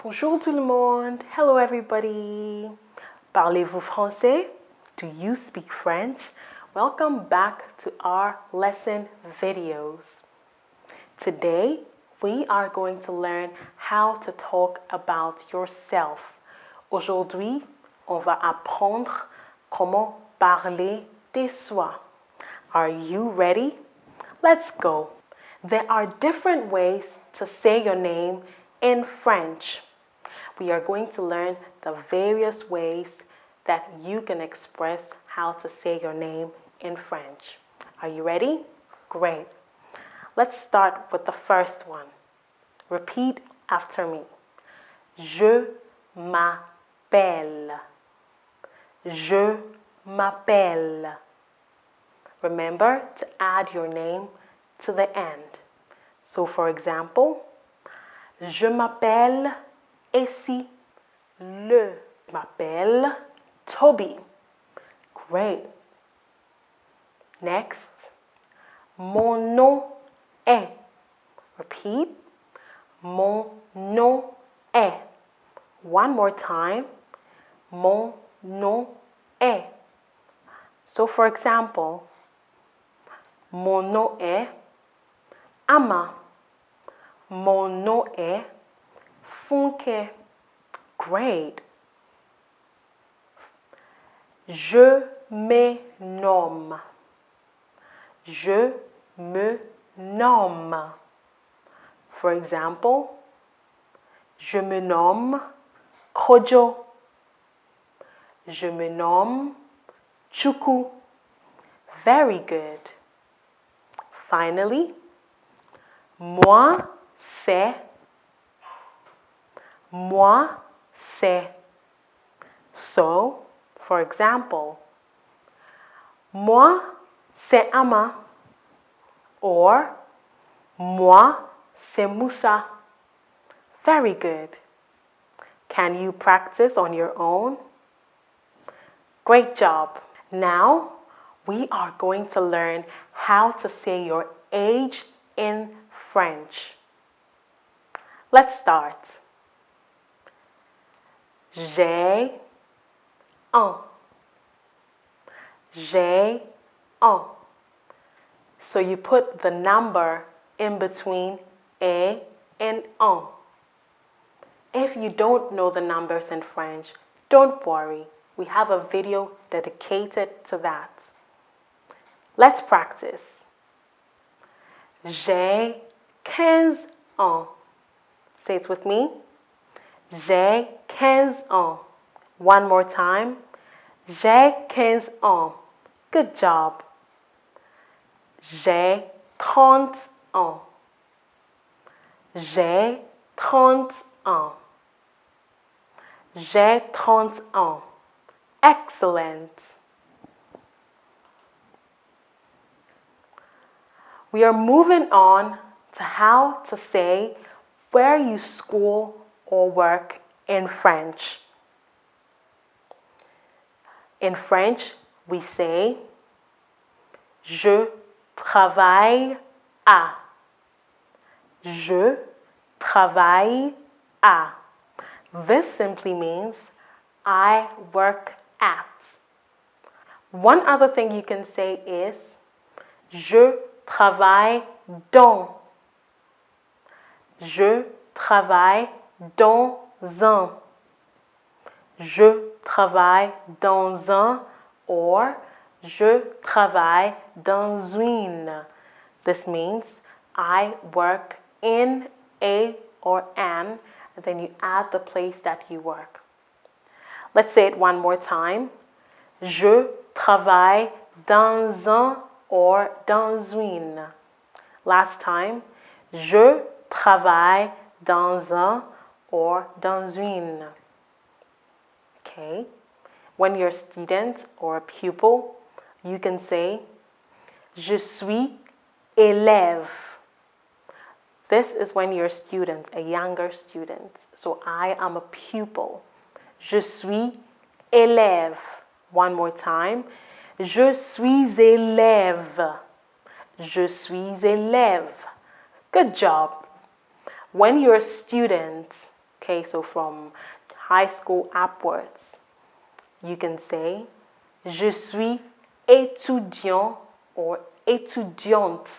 Bonjour tout le monde. Hello everybody. Parlez-vous français? Do you speak French? Welcome back to our lesson videos. Today, we are going to learn how to talk about yourself. Aujourd'hui, on va apprendre comment parler de soi. Are you ready? Let's go. There are different ways to say your name in French. We are going to learn the various ways that you can express how to say your name in French. Are you ready? Great. Let's start with the first one. Repeat after me. Je m'appelle. Je m'appelle. Remember to add your name to the end. So for example, je m'appelle Essie Le. Je m'appelle Toby. Great. Next, mon nom est. Repeat. Mon nom est. One more time. Mon nom est. So for example, mon nom est Ama. Mon nom est Funke. Great. Je me nomme. Je me nomme. For example, je me nomme Kojo. Je me nomme Chuku. Very good. Finally, moi c'est. Moi c'est. So, for example, moi c'est Ama, or moi c'est Moussa. Very good. Can you practice on your own? Great job. Now, we are going to learn how to say your age in French. Let's start. J'ai un. J'ai un. So you put the number in between a and un. If you don't know the numbers in French, don't worry. We have a video dedicated to that. Let's practice. J'ai 15 ans. Say it with me. J'ai 15 ans. One more time. J'ai 15 ans. Good job. J'ai 30 ans. J'ai 30 ans. J'ai 30 ans. Excellent. We are moving on to how to say where you school or work in French. In French, we say je travaille à. Je travaille à. This simply means I work at. One other thing you can say is je travaille dans. Je travaille dans un. Je travaille dans un, or je travaille dans une. This means I work in a or an, and then you add the place that you work. Let's say it one more time. Je travaille dans un or dans une. Last time. Je travaille dans un or dans une. Okay. When you're a student or a pupil, you can say je suis élève. This is when you're a student, a younger student. So I am a pupil. Je suis élève. One more time. Je suis élève. Je suis élève. Good job. When you're a student, Okay, so from high school upwards, you can say je suis étudiant or étudiante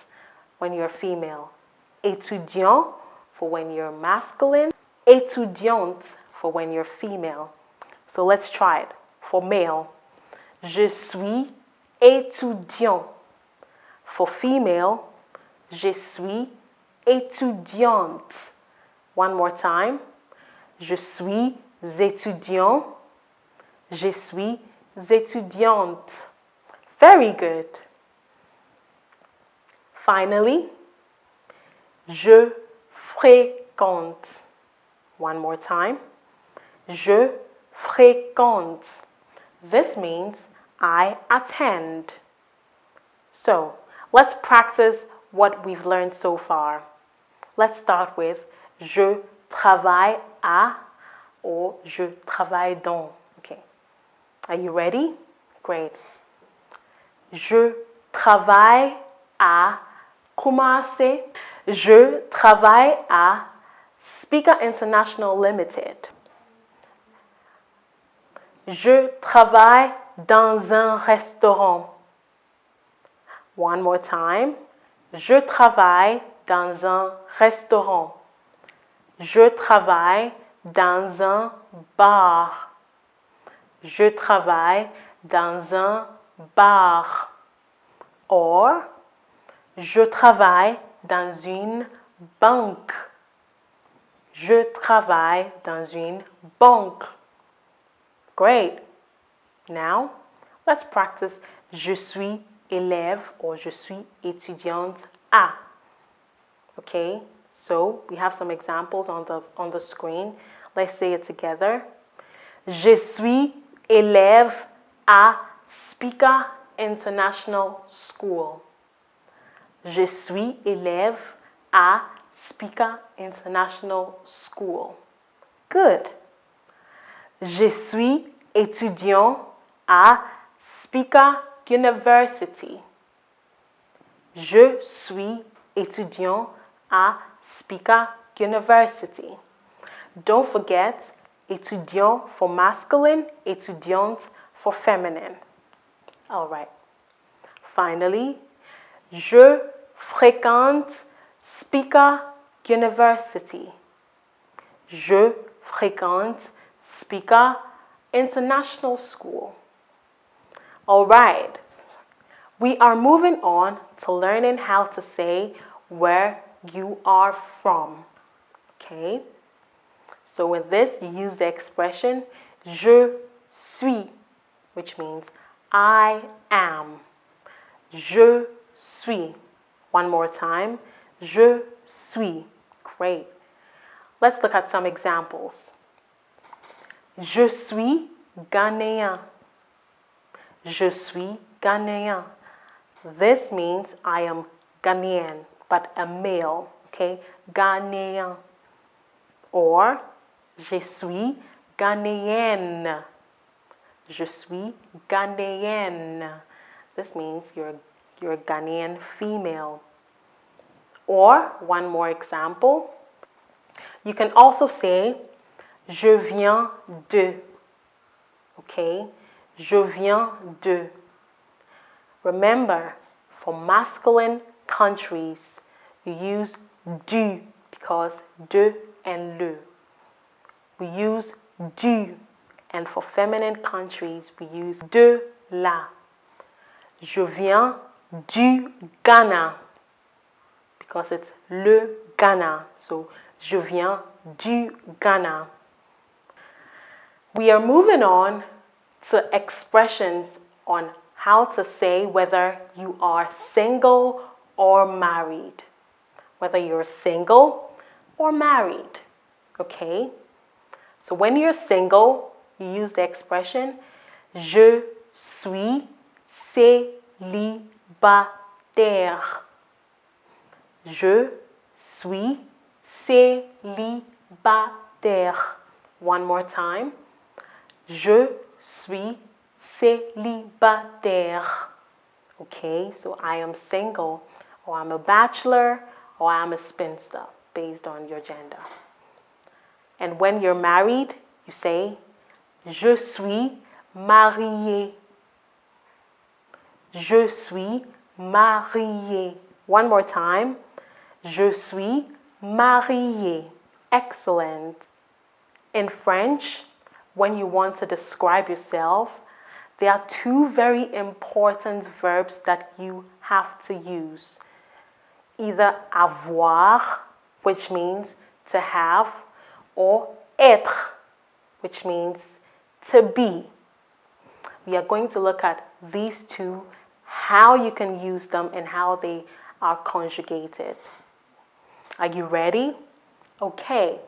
when you're female. Étudiant for when you're masculine, étudiante for when you're female. So let's try it. For male, je suis étudiant. For female, je suis étudiante. One more time. Je suis étudiant. Je suis étudiante. Very good. Finally, je fréquente. One more time. Je fréquente. This means I attend. So, let's practice what we've learned so far. Let's start with je travaille à or je travaille dans. Okay. Are you ready? Great. Je travaille à commencer. Je travaille à Speaker International Limited. Je travaille dans un restaurant. One more time. Je travaille dans un restaurant. Je travaille dans un bar. Je travaille dans un bar. Or, je travaille dans une banque. Je travaille dans une banque. Great. Now, let's practice je suis élève or je suis étudiante à. Okay, so we have some examples on the screen. Let's say it together. Je suis élève à Speaker International School. Je suis élève à Speaker International School. Good. Je suis étudiant à Speaker University. Je suis étudiant à Speaker University. Don't forget, étudiant for masculine, étudiante for feminine. All right. Finally, je fréquente Speaker University. Je fréquente Speaker International School. All right. We are moving on to learning how to say where you are from. Okay? So with this, you use the expression je suis, which means I am. Je suis. One more time. Je suis. Great. Let's look at some examples. Je suis Ghanéen. Je suis Ghanéen. This means I am Ghanaian, but a male. Okay? Ghanéen. Or, je suis Ghanéenne. Je suis Ghanéenne. This means you're a Ghanaian female. Or, one more example. You can also say, je viens de. Okay? Je viens de. Remember, for masculine countries, you use du because de and le. We use du. And for feminine countries, we use de la. Je viens du Ghana because it's le Ghana. So, je viens du Ghana. We are moving on to expressions on how to say whether you are single or married. Whether you're single or married. Okay? So when you're single, you use the expression je suis célibataire. Je suis célibataire. One more time. Je suis célibataire. Okay, so I am single, or I'm a bachelor, or I'm a spinster, based on your gender. And when you're married, you say, je suis marié. Je suis marié. One more time. Je suis marié. Excellent. In French, when you want to describe yourself, there are two very important verbs that you have to use. Either avoir, which means to have, or être, which means to be. We are going to look at these two, how you can use them and how they are conjugated. Are you ready? Okay,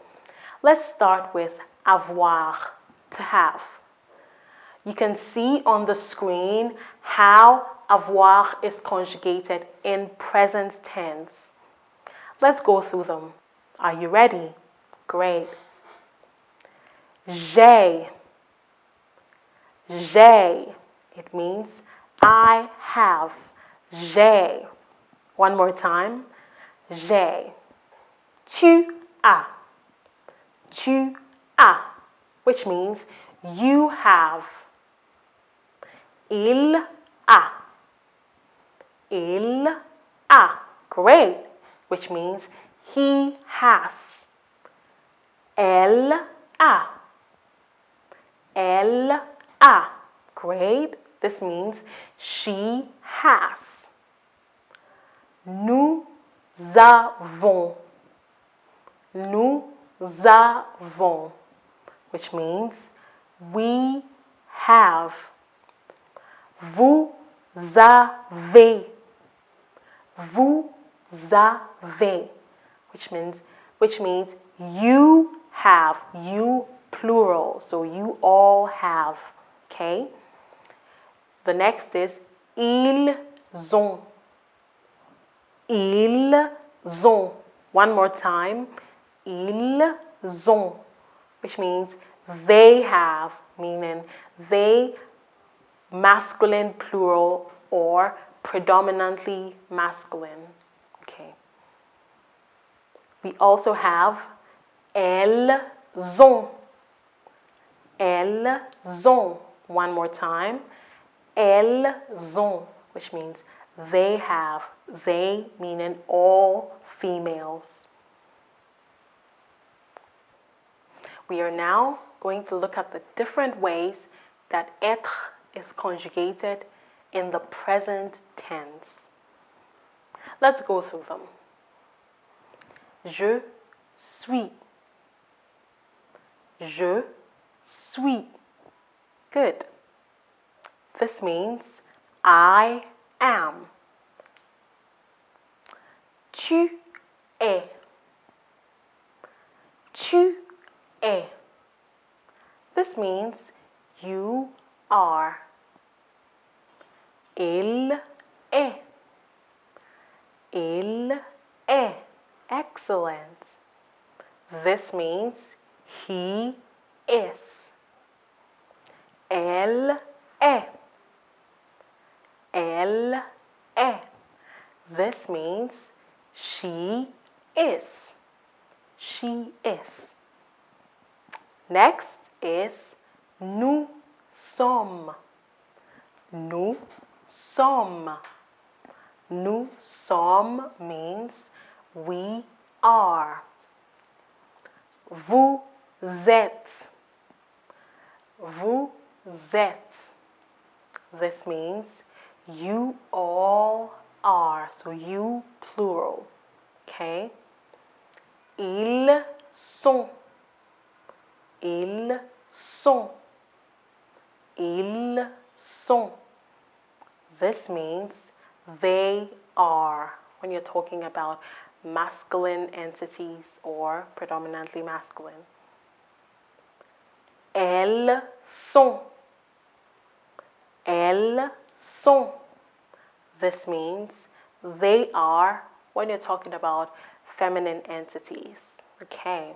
let's start with avoir, to have. You can see on the screen how avoir is conjugated in present tense. Let's go through them. Are you ready? Great. J'ai. J'ai. It means I have. J'ai. One more time. J'ai. Tu as. Tu as. Which means you have. Il a. Il a. Great. Which means he has. Elle a. Elle a. Great. This means she has. Nous avons. Nous avons. Which means we have. Vous avez. Vous avez. Which means you have. You plural. So you all have. Okay? The next is ils ont. Ils ont. One more time. Ils ont. Which means they have, meaning they, masculine plural or predominantly masculine. Okay. We also have elles ont. Elles ont. One more time. Elles ont, which means they have. They meaning all females. We are now going to look at the different ways that être is conjugated in the present tense. Let's go through them. Je suis. Je suis. Good. This means I am. Tu es. Tu es. This means you are. Il est. Il est. Excellent. This means he is. Elle est. Elle est. This means she is. She is. Next is nous sommes. Nous sommes. Nous sommes means we are. Vous êtes. Vous êtes. This means you all are. So you plural. Okay? Ils sont. Ils sont. Ils sont. This means they are. When you're talking about masculine entities or predominantly masculine. Elles sont. Elles sont. This means they are when you're talking about feminine entities. Okay,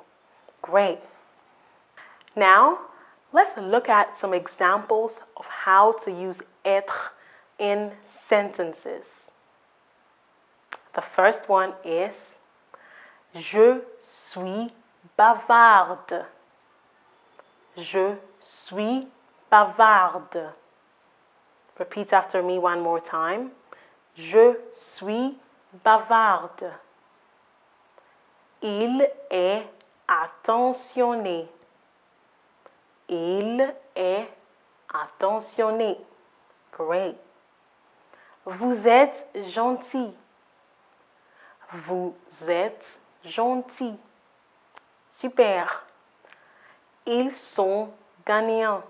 great. Now, let's look at some examples of how to use être in sentences. The first one is Je suis bavarde. Je suis bavarde. Repeat after me one more time. Je suis bavarde. Il est attentionné. Il est attentionné. Great. Vous êtes gentil. Vous êtes gentil. Super. Ils sont gagnants.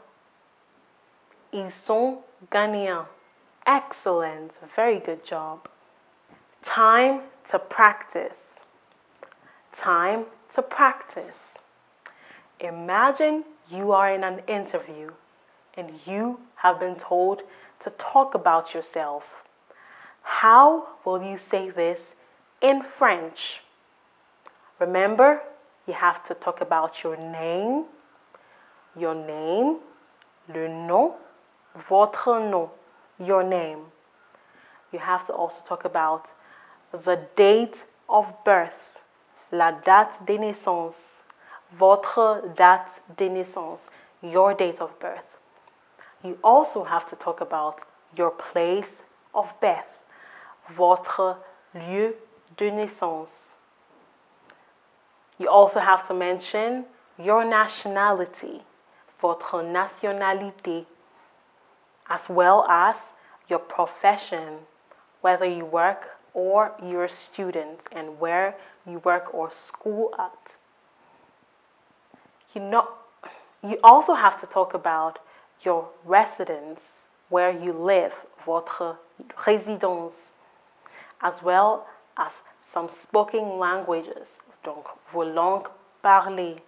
Ils sont gagnants. Excellent. Very good job. Time to practice. Time to practice. Imagine you are in an interview and you have been told to talk about yourself. How will you say this in French? Remember, you have to talk about your name, le nom, votre nom, your name. You have to also talk about the date of birth, la date de naissance, votre date de naissance, your date of birth. You also have to talk about your place of birth, votre lieu de naissance. You also have to mention your nationality, votre nationalité, as well as your profession, whether you work or you're a student, and where you work or school at. You also have to talk about your residence, where you live, votre résidence, as well as some spoken languages, donc vos langues parlées.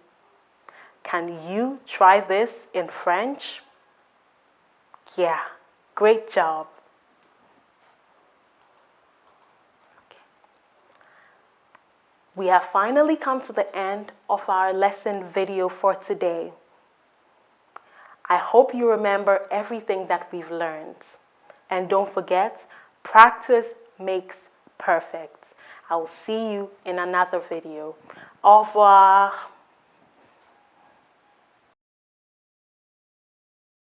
Can you try this in French? Yeah, great job. Okay. We have finally come to the end of our lesson video for today. I hope you remember everything that we've learned. And don't forget, practice makes perfect. I will see you in another video. Au revoir.